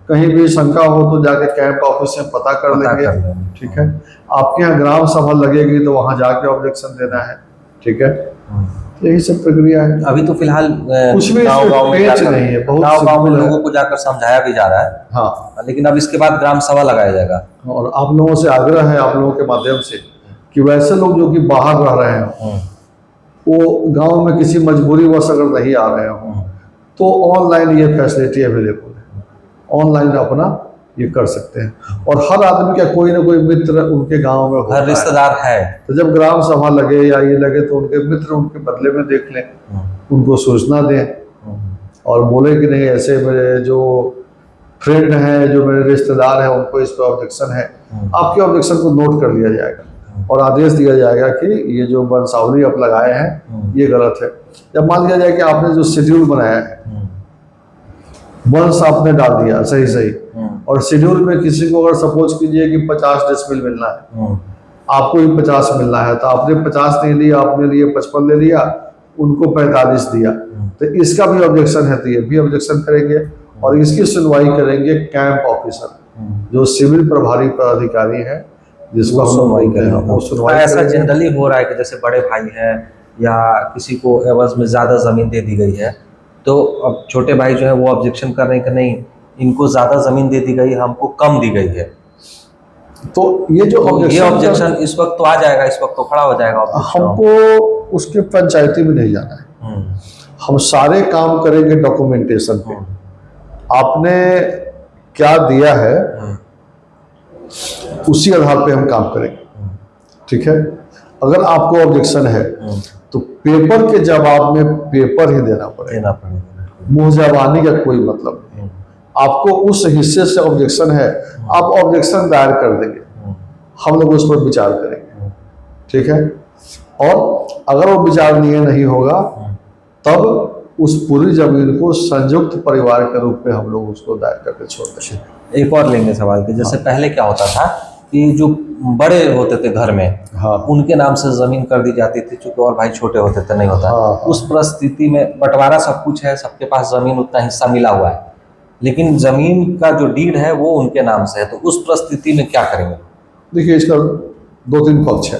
कहीं भी शंका हो तो जाके कैंप ऑफिस में पता कर लेंगे, ठीक है। आपके यहाँ ग्राम सभा लगेगी तो वहां जाके ऑब्जेक्शन देना है, ठीक है। यही सब प्रक्रिया है। अभी तो फिलहाल कुछ भी पेच नहीं है, बहुत गाँव में लोगों को जाकर समझाया भी जा रहा है, हाँ, लेकिन अब इसके बाद ग्राम सभा लगाया जाएगा। और आप लोगों से आग्रह है, आप लोगों के माध्यम से, कि वैसे लोग जो कि बाहर रह रहे हैं, वो गांव में किसी मजबूरीवश अगर नहीं आ रहे हो तो ऑनलाइन ये फैसिलिटी अवेलेबल है, ऑनलाइन अपना ये कर सकते हैं। और हर आदमी का कोई ना कोई मित्र उनके गांव में होता है, हर रिश्तेदार है। तो जब ग्राम सभा लगे या ये लगे तो उनके मित्र उनके बदले में देख लें, उनको सूचना दें और बोले कि नहीं ऐसे मेरे जो फ्रेंड हैं, जो मेरे रिश्तेदार हैं, उनको इस पर ऑब्जेक्शन है। आपके ऑब्जेक्शन को नोट कर लिया जाएगा और आदेश दिया जाएगा कि ये जो वंशावली आप लगाए हैं ये गलत है। जब मान लिया जाए कि आपने जो शेड्यूल बनाया है, वंश आपने डाल दिया सही और शेड्यूल में किसी को अगर सपोज कीजिए कि 50 डेसिबल मिलना है, आपको भी 50 मिलना है, तो आपने 50 नहीं लिया, आपने लिए 55 ले लिया, उनको 45 दिया, तो इसका भी ऑब्जेक्शन है, तो ये भी ऑब्जेक्शन करेंगे और इसकी सुनवाई करेंगे कैंप ऑफिसर। जो सिविल प्रभारी पदाधिकारी है जिसको हम लोग सुनवाई बोलते हैं, करेंगे। वो सुनवाई ऐसा करेंगे। जनरली हो रहा है कि जैसे बड़े भाई हैं या किसी को एवज में ज़्यादा ज़मीन दे दी गई है, तो अब छोटे भाई जो है वो ऑब्जेक्शन कर रहे हैं कि नहीं, इनको ज़्यादा ज़मीन दे दी गई, हमको कम दी गई है। तो ये जो तो ये objection ऑब्जेक्शन इस वक्त तो आ जाएगा, इस वक्त तो खड़ा हो जाएगा objection। हमको उसके पंचायती में नहीं जाना है, हम सारे काम करेंगे डॉक्यूमेंटेशन पे। आपने क्या दिया है उसी आधार पे हम काम करेंगे, ठीक है। अगर आपको ऑब्जेक्शन है तो पेपर के जवाब में पेपर ही देना पड़ेगा, देना पड़ेगा। मुंह जबानी का कोई मतलब नहीं। आपको उस हिस्से से ऑब्जेक्शन है, आप ऑब्जेक्शन दायर कर देंगे, हम लोग उस पर विचार करेंगे, ठीक है। और अगर वो विचारणीय नहीं होगा तब उस पूरी जमीन को संयुक्त परिवार के रूप में हम लोग उसको दायर करके छोड़ देंगे। एक और लेंगे सवाल कि जैसे पहले क्या होता था कि जो बड़े होते थे घर में, हाँ उनके नाम से जमीन कर दी जाती थी, चूंकि और भाई छोटे होते थे, नहीं होता। हाँ। उस परिस्थिति में बंटवारा सब कुछ है, सबके पास जमीन उतना हिस्सा मिला हुआ है, लेकिन जमीन का जो डीड है वो उनके नाम से है, तो उस परिस्थिति में क्या करेंगे? देखिए, इसका 2-3 पक्ष है।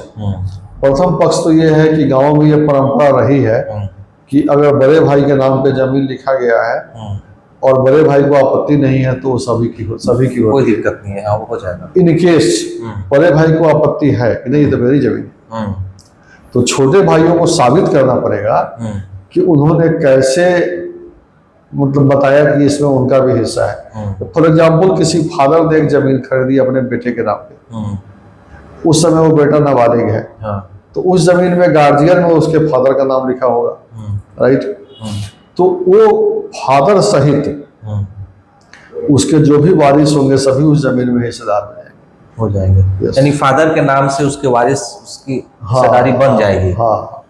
प्रथम पक्ष तो ये है कि गांव में ये परंपरा रही है कि अगर बड़े भाई के नाम पे जमीन लिखा गया है और बड़े भाई को आपत्ति नहीं है तो सभी की कोई होती है। दिक्कत नहीं है, हाँ, वो हो जाएगा। इन केस बड़े भाई को आपत्ति है कि नहीं, ये तो मेरी जमीन है, तो छोटे भाइयों को साबित करना पड़ेगा कि उन्होंने कैसे मतलब बताया कि इसमें उनका भी हिस्सा है। फॉर एग्जाम्पल, किसी फादर ने एक जमीन खरीदी अपने बेटे के नाम पे, उस समय वो बेटा नाबालिग है, तो उस जमीन में गार्जियन में उसके फादर का नाम लिखा होगा, राइट। तो वो फादर सहित उसके जो भी वारिस होंगे सभी उस जमीन में हिस्सेदार हो जाएंगे। Yes. यानी फादर के नाम से उसके वारिस, उसकी हिस्सेदारी बन जाएगी। हाँ,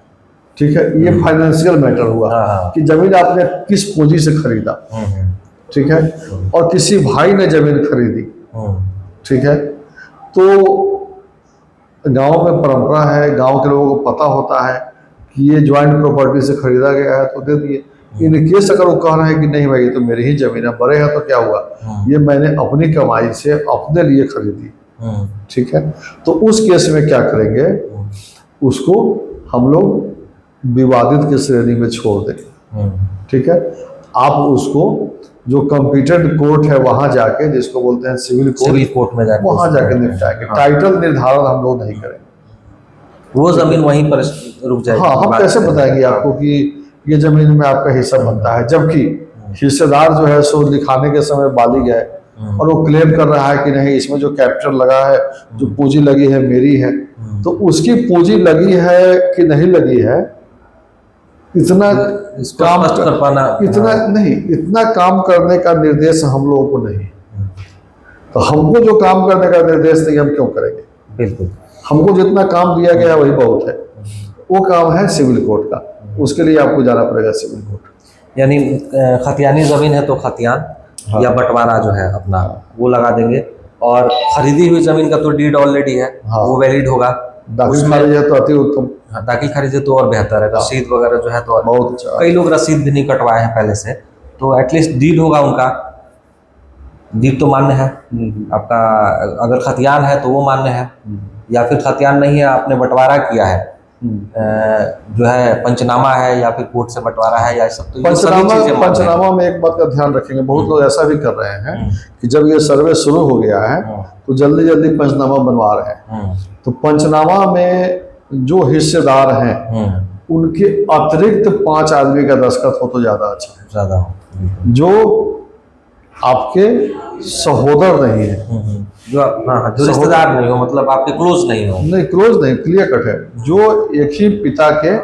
ठीक है। ये फाइनेंशियल मैटर हुआ हाँ। कि जमीन आपने किस पूंजी से खरीदा, ठीक है, और किसी भाई ने जमीन खरीदी, ठीक है। तो गांव में परंपरा है, गांव के लोगों को पता होता है कि ये ज्वाइंट प्रॉपर्टी से खरीदा गया है तो दे दिए। इन केस अगर वो कह रहे हैं कि नहीं भाई ये तो मेरी ही जमीन है, बड़े हैं तो क्या हुआ, ये मैंने अपनी कमाई से अपने लिए खरीदी, ठीक है, तो उस केस में क्या करेंगे, उसको हम लोग विवादित की श्रेणी में छोड़ देंगे, ठीक है। आप उसको जो कंप्यूटेड कोर्ट है वहां जाके, जिसको बोलते हैं सिविल कोर्ट में जाके, वहां जाके निपटाएंगे। टाइटल निर्धारण हम लोग नहीं करेंगे, वो जमीन वहीं पर रुक जाएगी। हाँ, हम कैसे बताएंगे आपको कि ये जमीन में आपका हिस्सा बनता है, जबकि हिस्सेदार जो है सो लिखाने के समय बालिग है और वो क्लेम कर रहा है कि नहीं इसमें जो कैपिटल लगा है, जो पूंजी लगी है मेरी है। तो उसकी पूंजी लगी है कि नहीं लगी है, इतना काम कर पाना, इतना नहीं, इतना काम करने का निर्देश हम लोगों को नहीं। तो हमको जो काम करने का निर्देश नहीं, हम क्यों करेंगे? बिल्कुल, हमको जितना काम दिया गया वही बहुत है। वो काम है सिविल कोर्ट का, उसके लिए आपको जाना पड़ेगा सिविल कोर्ट। यानी खतियानी जमीन है तो खतियान, हाँ। या बंटवारा जो है अपना वो लगा देंगे, और खरीदी हुई जमीन का तो डीड ऑलरेडी है, हाँ। वो वैलिड होगा। दाखिल खारिज है तो अति उत्तम, दाखिल खारिज है तो और बेहतर है, रसीद वगैरह जो है तो बहुत अच्छा। कई लोग रसीद भी नहीं कटवाए हैं पहले से, तो एटलीस्ट डीड होगा उनका, डीड तो मान्य है आपका। अगर खतियान है तो वो मान्य है, या फिर खतियान नहीं है, आपने बंटवारा किया है, जो है पंचनामा है या फिर कोर्ट से बंटवारा है, या सब तो पंचनामा में एक बात का ध्यान रखेंगे, बहुत लोग ऐसा भी कर रहे हैं कि जब ये सर्वे शुरू हो गया है तो जल्दी जल्दी पंचनामा बनवा रहे हैं। तो पंचनामा में जो हिस्सेदार हैं उनके अतिरिक्त 5 आदमी का दस्तखत हो तो ज्यादा अच्छा है, ज्यादा हो, जो आपके सहोदर नहीं है, जो जो रिश्तेदार नहीं हो, मतलब आपके क्लोज नहीं हो। नहीं, क्लोज नहीं, क्लियर कट है, जो एक ही पिता के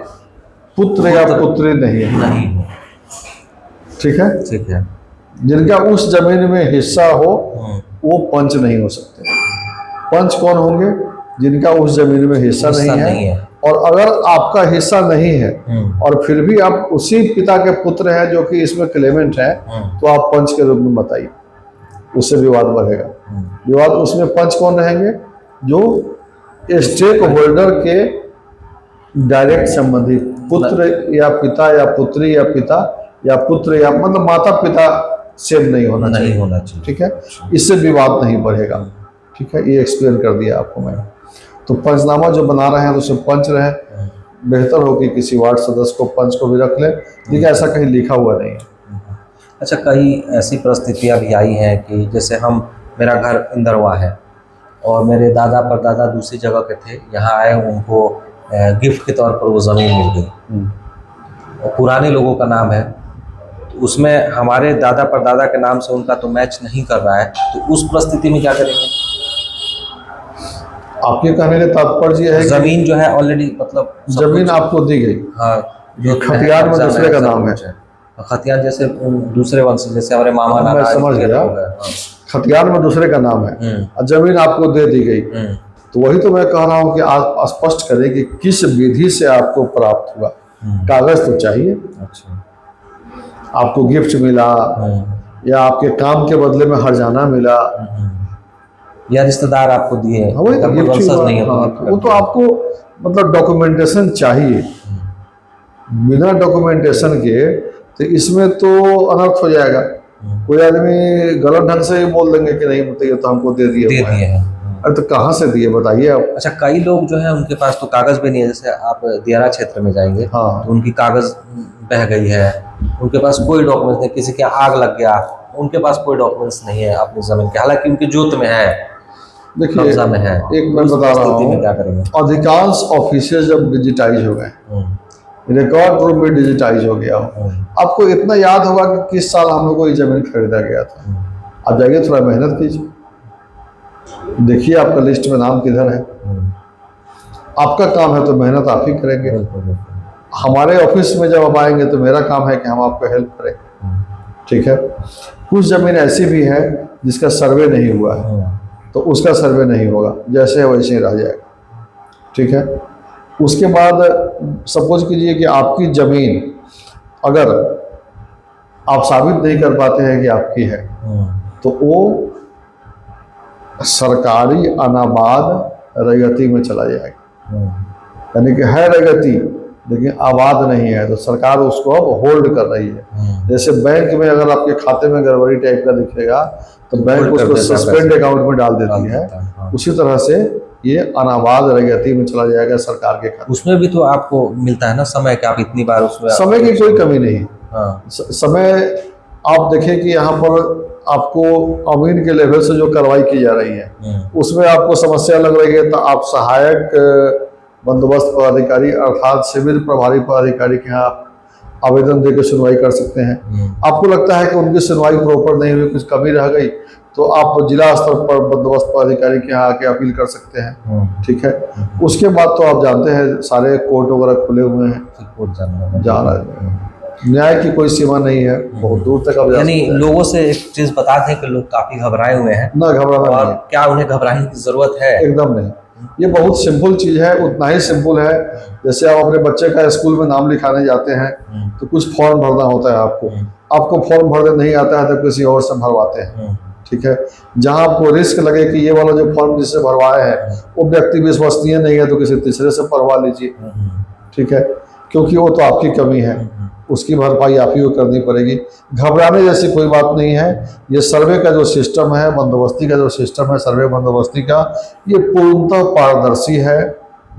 पुत्र या पुत्री नहीं है, नहीं, ठीक है, ठीक है। जिनका उस जमीन में हिस्सा हो वो पंच नहीं हो सकते। पंच कौन होंगे? जिनका उस जमीन में हिस्सा नहीं है। और अगर आपका हिस्सा नहीं है और फिर भी आप उसी पिता के पुत्र हैं जो कि इसमें क्लेमेंट है, तो आप पंच के रूप में बताइए, उससे विवाद बढ़ेगा। विवाद उसमें पंच कौन रहेंगे? जो स्टेक होल्डर के डायरेक्ट संबंधी, पुत्र या पिता या पुत्री या पिता या पुत्र या मतलब माता पिता सेम नहीं होना चाहिए। नहीं होना चाहिए। ठीक है, इससे विवाद नहीं बढ़ेगा। ठीक है, ये एक्सप्लेन कर दिया आपको मैंने। तो पंचनामा जो बना रहे हैं तो उसमें पंच रहे, बेहतर हो कि किसी वार्ड सदस्य को पंच को भी रख लें, लेकिन ऐसा कहीं लिखा हुआ नहीं है। अच्छा, कई ऐसी परिस्थितियां भी आई हैं कि जैसे मेरा घर इंदरवा है और मेरे दादा परदादा दूसरी जगह के थे, यहाँ आए, उनको गिफ्ट के तौर पर वो ज़मीन मिल गई और पुराने लोगों का नाम है, तो उसमें हमारे दादा परदादा के नाम से उनका तो मैच नहीं कर रहा है, तो उस परिस्थिति में क्या करेंगे? आपके कहने का तात्पर्य है कि जमीन जो है ऑलरेडी, मतलब जमीन आपको दी गई, हाँ, खतियान में दूसरे का नाम है, खतियान जैसे दूसरे वंश, जैसे हमारे मामा मैं नाना समझ आदि गया। हो गए, खतियान में दूसरे का नाम है और जमीन आपको दे दी गई, तो वही तो मैं कह रहा हूँ कि आप स्पष्ट करें कि किस विधि से आपको प्राप्त हुआ। कागज तो चाहिए। अच्छा, आपको गिफ्ट मिला या आपके काम के बदले में हर्जाना मिला, या रिश्तेदार आपको दिए, हाँ, वही तो कोई गिफ्ट वंशज हुआ। नहीं है, हाँ, तो वो तो आपको मतलब डॉक्यूमेंटेशन चाहिए। बिना डॉक्यूमेंटेशन के तो इसमें तो अनर्थ हो जाएगा। कोई आदमी गलत ढंग से ही बोल देंगे कि नहीं मतलब ये तो हमको दे दिए दे हुआ है। दिए हैं। अरे तो कहाँ से दिए बताइए आप। अच्छा, कई लोग जो है उनके पास तो कागज भी नहीं है, जैसे आप दियारा क्षेत्र में जाएंगे हाँ। तो उनकी कागज बह गई है, उनके पास कोई डॉक्यूमेंट्स नहीं, किसी के आग लग गया, उनके पास कोई डॉक्यूमेंट्स नहीं है अपनी जमीन के, हालांकि उनकी जोत में है, देखिए कब्जा में है। एक मैं उस बता रहा परिस्थिति में हूँ, क्या करेंगे? अधिकांश ऑफिसेज जब डिजिटाइज हो गए, रिकॉर्ड रूम में डिजिटाइज हो गया हो, आपको इतना याद होगा कि किस साल हम लोग को ये जमीन खरीदा गया था। आप जाइए थोड़ा मेहनत कीजिए, देखिए आपका लिस्ट में नाम किधर है। आपका काम है तो मेहनत आप ही करेंगे। हमारे ऑफिस में जब आप आएंगे तो मेरा काम है कि हम आपको हेल्प करें। ठीक है, कुछ जमीन ऐसी भी है जिसका सर्वे नहीं हुआ है, तो उसका सर्वे नहीं होगा, जैसे है वैसे ही रह जाएगा। ठीक है, उसके बाद सपोज कीजिए कि आपकी ज़मीन अगर आप साबित नहीं कर पाते हैं कि आपकी है, तो वो सरकारी अनाबाद रैयती में चला जाएगा। यानी कि है रैयती लेकिन आबाद नहीं है, तो सरकार उसको अब होल्ड कर रही है। जैसे बैंक में अगर आपके खाते में गड़बड़ी टाइप का दिखेगा तो बैंक उसको सस्पेंड अकाउंट में डाल देती है। उसी तरह से ये अनाबाद रैयती में चला जाएगा सरकार के खाते। उसमें भी तो आपको मिलता है ना समय कि आप इतनी बार उसमें, समय की कोई कमी नहीं। हाँ, समय आप देखें कि यहाँ पर आपको अमीन के लेवल से जो कार्रवाई की जा रही है उसमें आपको समस्या लग रही है, तो आप सहायक बंदोबस्त पदाधिकारी अर्थात सिविल प्रभारी पदाधिकारी के यहाँ आवेदन देकर सुनवाई कर सकते हैं। आपको लगता है कि उनकी सुनवाई प्रॉपर नहीं हुई, कुछ कमी रह गई, तो आप जिला स्तर पर बंदोबस्त पदाधिकारी के यहाँ आके अपील कर सकते हैं। ठीक है, उसके बाद तो आप जानते हैं सारे कोर्ट वगैरह खुले हुए हैं, जा रहा है, न्याय की कोई सीमा नहीं है, बहुत दूर तक आप जा यानी सकते हैं। लोगों से एक चीज बता दें कि लोग काफी घबराए हुए हैं, ना घबराना और नहीं, क्या उन्हें घबराने की जरूरत है? एकदम नहीं। ये बहुत सिंपल चीज़ है, उतना ही सिंपल है जैसे आप अपने बच्चे का स्कूल में नाम लिखाने जाते हैं तो कुछ फॉर्म भरना होता है आपको फॉर्म भरने नहीं आता है तो किसी और से भरवाते हैं। ठीक है, जहां आपको रिस्क लगे कि ये वाला जो फॉर्म जिससे भरवाया है वो व्यक्ति विश्वसनीय नहीं है तो किसी तीसरे से भरवा लीजिए। ठीक है, क्योंकि वो तो आपकी कमी है, उसकी भरपाई आप ही को करनी पड़ेगी। घबराने जैसी कोई बात नहीं है। ये सर्वे का जो सिस्टम है, बंदोबस्ती का जो सिस्टम है, सर्वे बंदोबस्ती का, ये पूर्णतः पारदर्शी है,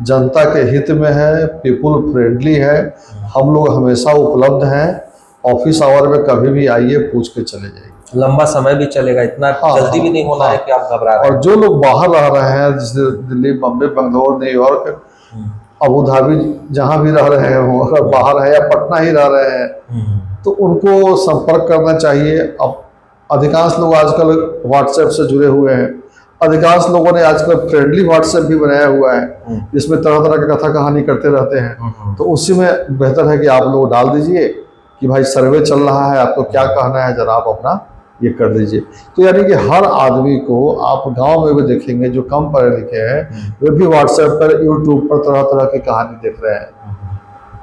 जनता के हित में है, पीपुल फ्रेंडली है। हम लोग हमेशा उपलब्ध हैं, ऑफिस आवर में कभी भी आइए, पूछ के चले जाइए। लंबा समय भी चलेगा, इतना जल्दी भी नहीं होना है कि आप घबरा रहे हैं। और जो लोग बाहर रह रहे हैं जैसे Delhi, Bombay, Bangalore, New York, Abu Dhabi, जहाँ भी रह रहे हैं वो, अगर बाहर है या पटना ही रह रहे हैं तो उनको संपर्क करना चाहिए। अब अधिकांश लोग आजकल व्हाट्सएप से जुड़े हुए हैं, अधिकांश लोगों ने आजकल फ्रेंडली व्हाट्सएप भी बनाया हुआ है जिसमें तरह तरह की कथा कहानी करते रहते हैं। तो उसी में बेहतर है कि आप लोग डाल दीजिए कि भाई सर्वे चल रहा है, आपको क्या कहना है, जरा आप अपना ये कर दीजिए। तो यानी कि हर आदमी को आप गांव में भी देखेंगे जो कम पढ़े लिखे हैं वे भी व्हाट्सएप पर, यूट्यूब पर तरह तरह की कहानी देख रहे हैं।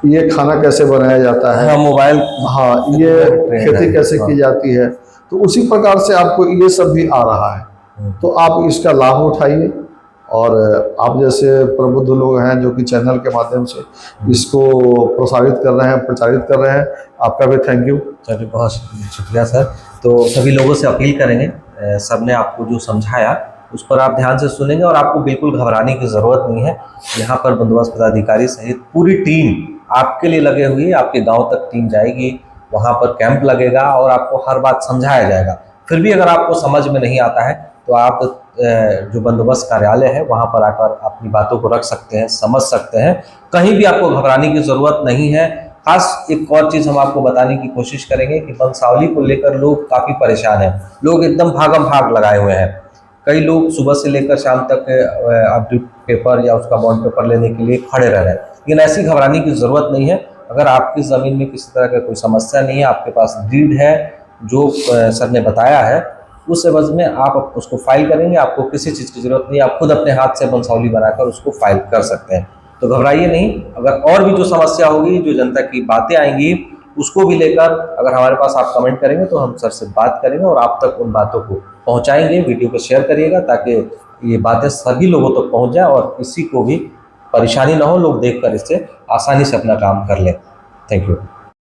ये खाना कैसे बनाया जाता है, मोबाइल, हाँ, ये खेती कैसे की जाती है, तो उसी प्रकार से आपको ये सब भी आ रहा है। तो आप इसका लाभ उठाइए और आप जैसे प्रबुद्ध लोग हैं जो कि चैनल के माध्यम से इसको प्रसारित कर रहे हैं, प्रचारित कर रहे हैं, आपका भी थैंक यू। चलिए, बहुत शुक्रिया सर। तो सभी लोगों से अपील करेंगे, सर ने आपको जो समझाया उस पर आप ध्यान से सुनेंगे और आपको बिल्कुल घबराने की ज़रूरत नहीं है। यहाँ पर बंदोबस्त पदाधिकारी सहित पूरी टीम आपके लिए लगे हुई है। आपके गांव तक टीम जाएगी, वहाँ पर कैंप लगेगा और आपको हर बात समझाया जाएगा। फिर भी अगर आपको समझ में नहीं आता है तो आप जो बंदोबस्त कार्यालय है वहाँ पर आकर अपनी बातों को रख सकते हैं, समझ सकते हैं। कहीं भी आपको घबराने की ज़रूरत नहीं है। खास एक और चीज़ हम आपको बताने की कोशिश करेंगे कि बंसावली को लेकर लोग काफ़ी परेशान हैं। लोग एकदम भागम भाग लगाए हुए हैं। कई लोग सुबह से लेकर शाम तक अपडेट पेपर या उसका बॉन्ड पेपर लेने के लिए खड़े रह रहे हैं, लेकिन ऐसी घबराने की ज़रूरत नहीं है। अगर आपकी ज़मीन में किसी तरह का कोई समस्या नहीं है, आपके पास डीड है जो सर ने बताया है, उस एवज में आप उसको फाइल करेंगे। आपको किसी चीज़ की ज़रूरत नहीं है, आप खुद अपने हाथ से बंसावली बनाकर उसको फाइल कर सकते हैं। तो घबराइए नहीं। अगर और भी जो समस्या होगी, जो जनता की बातें आएंगी, उसको भी लेकर अगर हमारे पास आप कमेंट करेंगे तो हम सर से बात करेंगे और आप तक उन बातों को पहुंचाएंगे। वीडियो को शेयर करिएगा ताकि ये बातें सभी लोगों तक पहुंच जाए और किसी को भी परेशानी ना हो, लोग देखकर इससे आसानी से अपना काम कर लें। Thank you.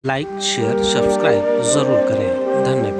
Like, share, subscribe ज़रूर करें। धन्यवाद।